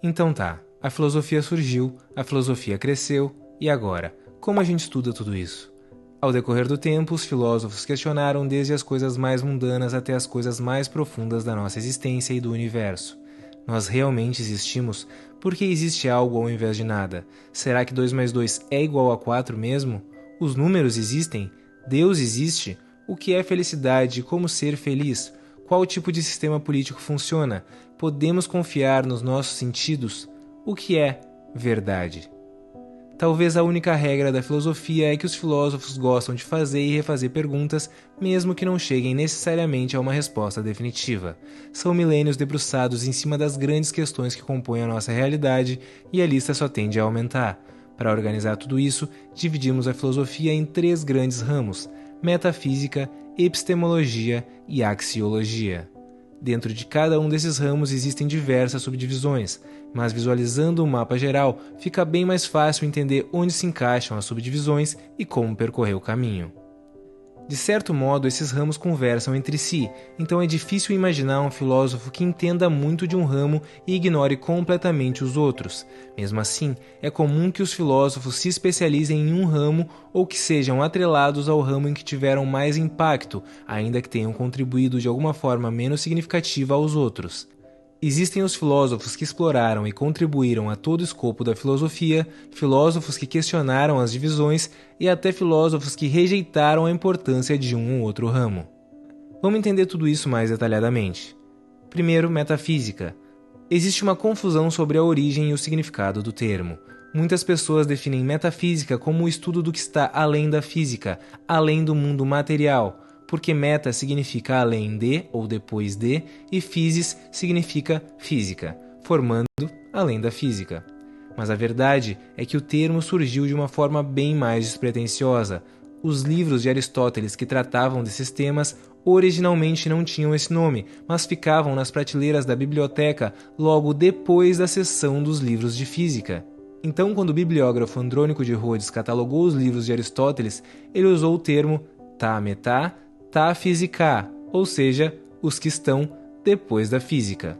Então tá, a filosofia surgiu, a filosofia cresceu, e agora? Como a gente estuda tudo isso? Ao decorrer do tempo, os filósofos questionaram desde as coisas mais mundanas até as coisas mais profundas da nossa existência e do universo. Nós realmente existimos? Por que existe algo ao invés de nada? Será que 2 mais 2 é igual a 4 mesmo? Os números existem? Deus existe? O que é felicidade? Como ser feliz? Qual tipo de sistema político funciona? Podemos confiar nos nossos sentidos? O que é verdade? Talvez a única regra da filosofia é que os filósofos gostam de fazer e refazer perguntas, mesmo que não cheguem necessariamente a uma resposta definitiva. São milênios debruçados em cima das grandes questões que compõem a nossa realidade e a lista só tende a aumentar. Para organizar tudo isso, dividimos a filosofia em 3 grandes ramos: metafísica, epistemologia e axiologia. Dentro de cada um desses ramos existem diversas subdivisões, mas visualizando o mapa geral, fica bem mais fácil entender onde se encaixam as subdivisões e como percorrer o caminho. De certo modo, esses ramos conversam entre si, então é difícil imaginar um filósofo que entenda muito de um ramo e ignore completamente os outros. Mesmo assim, é comum que os filósofos se especializem em um ramo ou que sejam atrelados ao ramo em que tiveram mais impacto, ainda que tenham contribuído de alguma forma menos significativa aos outros. Existem os filósofos que exploraram e contribuíram a todo o escopo da filosofia, filósofos que questionaram as divisões e até filósofos que rejeitaram a importância de um ou outro ramo. Vamos entender tudo isso mais detalhadamente. Primeiro, metafísica. Existe uma confusão sobre a origem e o significado do termo. Muitas pessoas definem metafísica como o estudo do que está além da física, além do mundo material, porque meta significa além de ou depois de, e physis significa física, formando além da física. Mas a verdade é que o termo surgiu de uma forma bem mais despretensiosa. Os livros de Aristóteles que tratavam desses temas originalmente não tinham esse nome, mas ficavam nas prateleiras da biblioteca logo depois da seção dos livros de física. Então, quando o bibliógrafo Andrônico de Rhodes catalogou os livros de Aristóteles, ele usou o termo ta metá, ta física, ou seja, os que estão depois da física.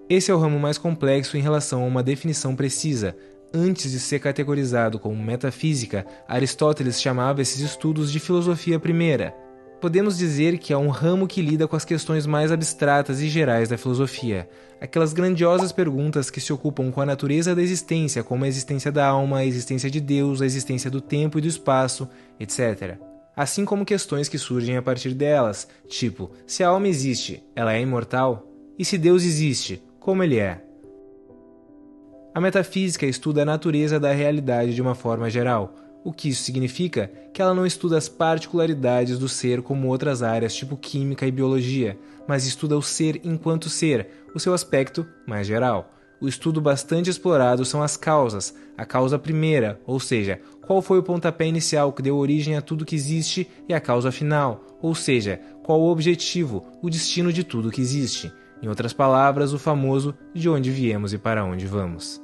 Esse é o ramo mais complexo em relação a uma definição precisa. Antes de ser categorizado como metafísica, Aristóteles chamava esses estudos de filosofia primeira. Podemos dizer que é um ramo que lida com as questões mais abstratas e gerais da filosofia, aquelas grandiosas perguntas que se ocupam com a natureza da existência, como a existência da alma, a existência de Deus, a existência do tempo e do espaço, etc. Assim como questões que surgem a partir delas, tipo, se a alma existe, ela é imortal? E se Deus existe, como ele é? A metafísica estuda a natureza da realidade de uma forma geral. O que isso significa? Que ela não estuda as particularidades do ser como outras áreas, tipo química e biologia, mas estuda o ser enquanto ser, o seu aspecto mais geral. O estudo bastante explorado são as causas, a causa primeira, ou seja, qual foi o pontapé inicial que deu origem a tudo que existe, e a causa final, ou seja, qual o objetivo, o destino de tudo que existe. Em outras palavras, o famoso de onde viemos e para onde vamos.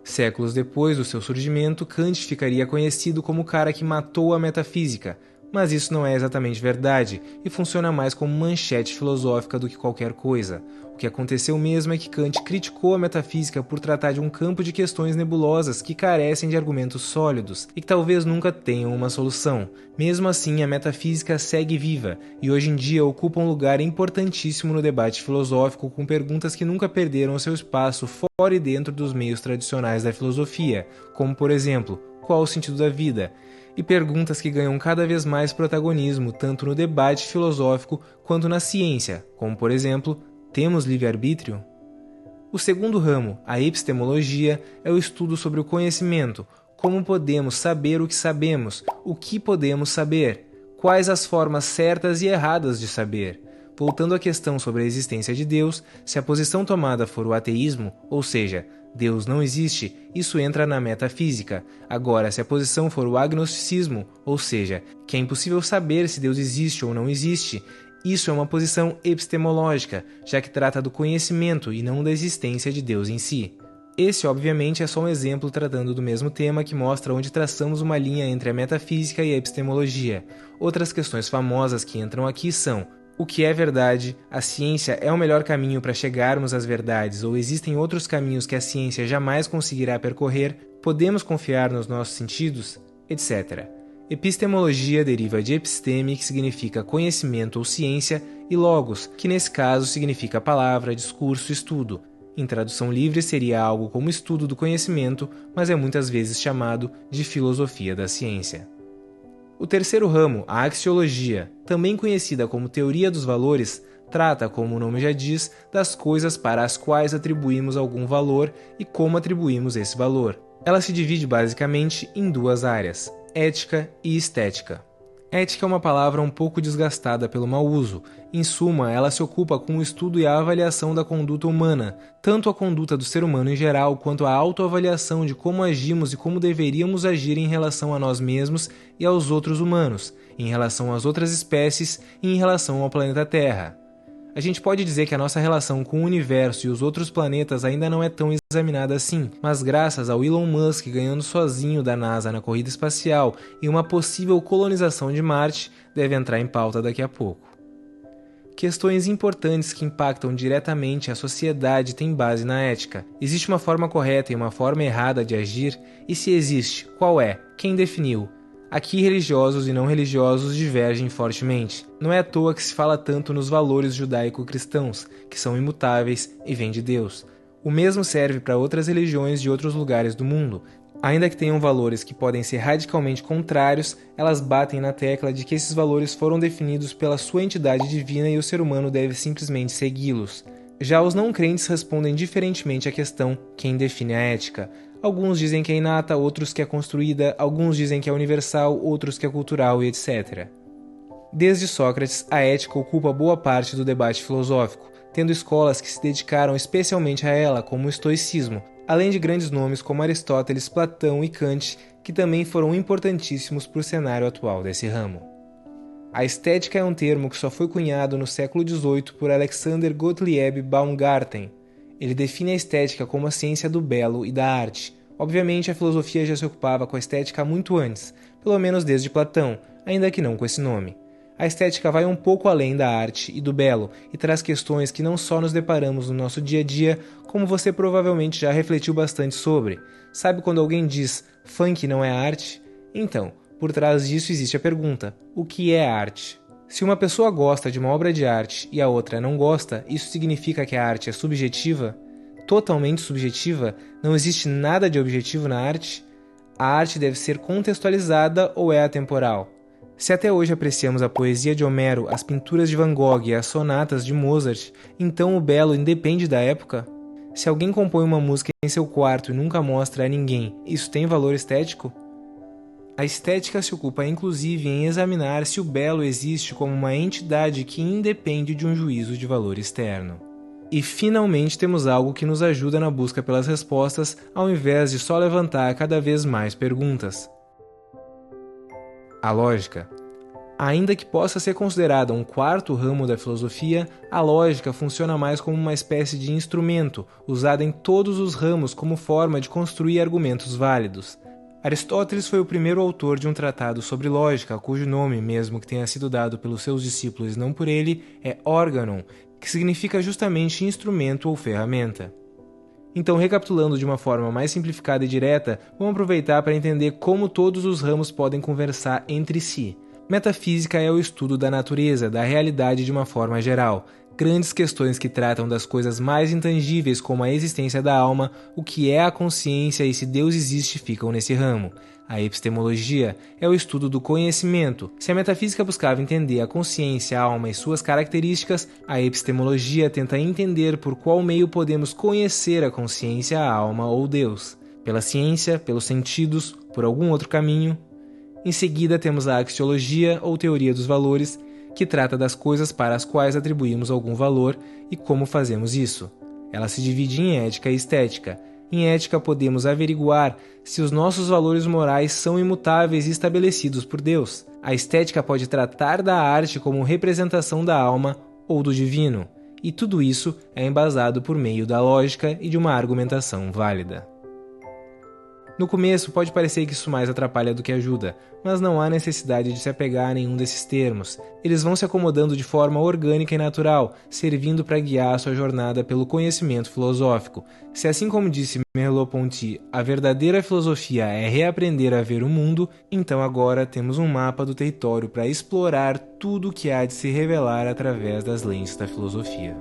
Séculos depois do seu surgimento, Kant ficaria conhecido como o cara que matou a metafísica, mas isso não é exatamente verdade e funciona mais como manchete filosófica do que qualquer coisa. O que aconteceu mesmo é que Kant criticou a metafísica por tratar de um campo de questões nebulosas que carecem de argumentos sólidos e que talvez nunca tenham uma solução. Mesmo assim, a metafísica segue viva e hoje em dia ocupa um lugar importantíssimo no debate filosófico, com perguntas que nunca perderam seu espaço fora e dentro dos meios tradicionais da filosofia, como por exemplo, qual o sentido da vida? E perguntas que ganham cada vez mais protagonismo tanto no debate filosófico quanto na ciência, como por exemplo, temos livre-arbítrio? O segundo ramo, a epistemologia, é o estudo sobre o conhecimento, como podemos saber o que podemos saber, quais as formas certas e erradas de saber. Voltando à questão sobre a existência de Deus, se a posição tomada for o ateísmo, ou seja, Deus não existe, isso entra na metafísica. Agora, se a posição for o agnosticismo, ou seja, que é impossível saber se Deus existe ou não existe, isso é uma posição epistemológica, já que trata do conhecimento e não da existência de Deus em si. Esse, obviamente, é só um exemplo tratando do mesmo tema que mostra onde traçamos uma linha entre a metafísica e a epistemologia. Outras questões famosas que entram aqui são: O que é verdade? A ciência é o melhor caminho para chegarmos às verdades, ou existem outros caminhos que a ciência jamais conseguirá percorrer? Podemos confiar nos nossos sentidos? Etc. Epistemologia deriva de episteme, que significa conhecimento ou ciência, e logos, que nesse caso significa palavra, discurso, estudo. Em tradução livre seria algo como estudo do conhecimento, mas é muitas vezes chamado de filosofia da ciência. O terceiro ramo, a axiologia, também conhecida como teoria dos valores, trata, como o nome já diz, das coisas para as quais atribuímos algum valor e como atribuímos esse valor. Ela se divide basicamente em duas áreas, ética e estética. Ética é uma palavra um pouco desgastada pelo mau uso. Em suma, ela se ocupa com o estudo e a avaliação da conduta humana, tanto a conduta do ser humano em geral, quanto a autoavaliação de como agimos e como deveríamos agir em relação a nós mesmos e aos outros humanos, em relação às outras espécies e em relação ao planeta Terra. A gente pode dizer que a nossa relação com o universo e os outros planetas ainda não é tão examinada assim, mas graças ao Elon Musk ganhando sozinho da NASA na corrida espacial e uma possível colonização de Marte, deve entrar em pauta daqui a pouco. Questões importantes que impactam diretamente a sociedade têm base na ética. Existe uma forma correta e uma forma errada de agir? E se existe, qual é? Quem definiu? Aqui religiosos e não religiosos divergem fortemente. Não é à toa que se fala tanto nos valores judaico-cristãos, que são imutáveis e vêm de Deus. O mesmo serve para outras religiões de outros lugares do mundo. Ainda que tenham valores que podem ser radicalmente contrários, elas batem na tecla de que esses valores foram definidos pela sua entidade divina e o ser humano deve simplesmente segui-los. Já os não crentes respondem diferentemente à questão: quem define a ética? Alguns dizem que é inata, outros que é construída, alguns dizem que é universal, outros que é cultural e etc. Desde Sócrates, a ética ocupa boa parte do debate filosófico, tendo escolas que se dedicaram especialmente a ela, como o estoicismo, além de grandes nomes como Aristóteles, Platão e Kant, que também foram importantíssimos para o cenário atual desse ramo. A estética é um termo que só foi cunhado no século XVIII por Alexander Gottlieb Baumgarten. Ele define a estética como a ciência do belo e da arte. Obviamente, a filosofia já se ocupava com a estética muito antes, pelo menos desde Platão, ainda que não com esse nome. A estética vai um pouco além da arte e do belo e traz questões que não só nos deparamos no nosso dia a dia, como você provavelmente já refletiu bastante sobre. Sabe quando alguém diz, funk não é arte? Então, por trás disso existe a pergunta, o que é arte? Se uma pessoa gosta de uma obra de arte e a outra não gosta, isso significa que a arte é subjetiva? Totalmente subjetiva? Não existe nada de objetivo na arte? A arte deve ser contextualizada ou é atemporal? Se até hoje apreciamos a poesia de Homero, as pinturas de Van Gogh e as sonatas de Mozart, então o belo independe da época? Se alguém compõe uma música em seu quarto e nunca mostra a ninguém, isso tem valor estético? A estética se ocupa inclusive em examinar se o belo existe como uma entidade que independe de um juízo de valor externo. E finalmente temos algo que nos ajuda na busca pelas respostas, ao invés de só levantar cada vez mais perguntas. A lógica. Ainda que possa ser considerada um quarto ramo da filosofia, a lógica funciona mais como uma espécie de instrumento, usada em todos os ramos como forma de construir argumentos válidos. Aristóteles foi o primeiro autor de um tratado sobre lógica, cujo nome, mesmo que tenha sido dado pelos seus discípulos e não por ele, é organon, que significa justamente instrumento ou ferramenta. Então, recapitulando de uma forma mais simplificada e direta, vamos aproveitar para entender como todos os ramos podem conversar entre si. Metafísica é o estudo da natureza, da realidade de uma forma geral. Grandes questões que tratam das coisas mais intangíveis, como a existência da alma, o que é a consciência e se Deus existe, ficam nesse ramo. A epistemologia é o estudo do conhecimento. Se a metafísica buscava entender a consciência, a alma e suas características, a epistemologia tenta entender por qual meio podemos conhecer a consciência, a alma ou Deus. Pela ciência, pelos sentidos, por algum outro caminho. Em seguida temos a axiologia ou teoria dos valores, que trata das coisas para as quais atribuímos algum valor e como fazemos isso. Ela se divide em ética e estética. Em ética podemos averiguar se os nossos valores morais são imutáveis e estabelecidos por Deus. A estética pode tratar da arte como representação da alma ou do divino, e tudo isso é embasado por meio da lógica e de uma argumentação válida. No começo pode parecer que isso mais atrapalha do que ajuda, mas não há necessidade de se apegar a nenhum desses termos. Eles vão se acomodando de forma orgânica e natural, servindo para guiar a sua jornada pelo conhecimento filosófico. Se assim como disse Merleau-Ponty, a verdadeira filosofia é reaprender a ver o mundo, então agora temos um mapa do território para explorar tudo o que há de se revelar através das lentes da filosofia.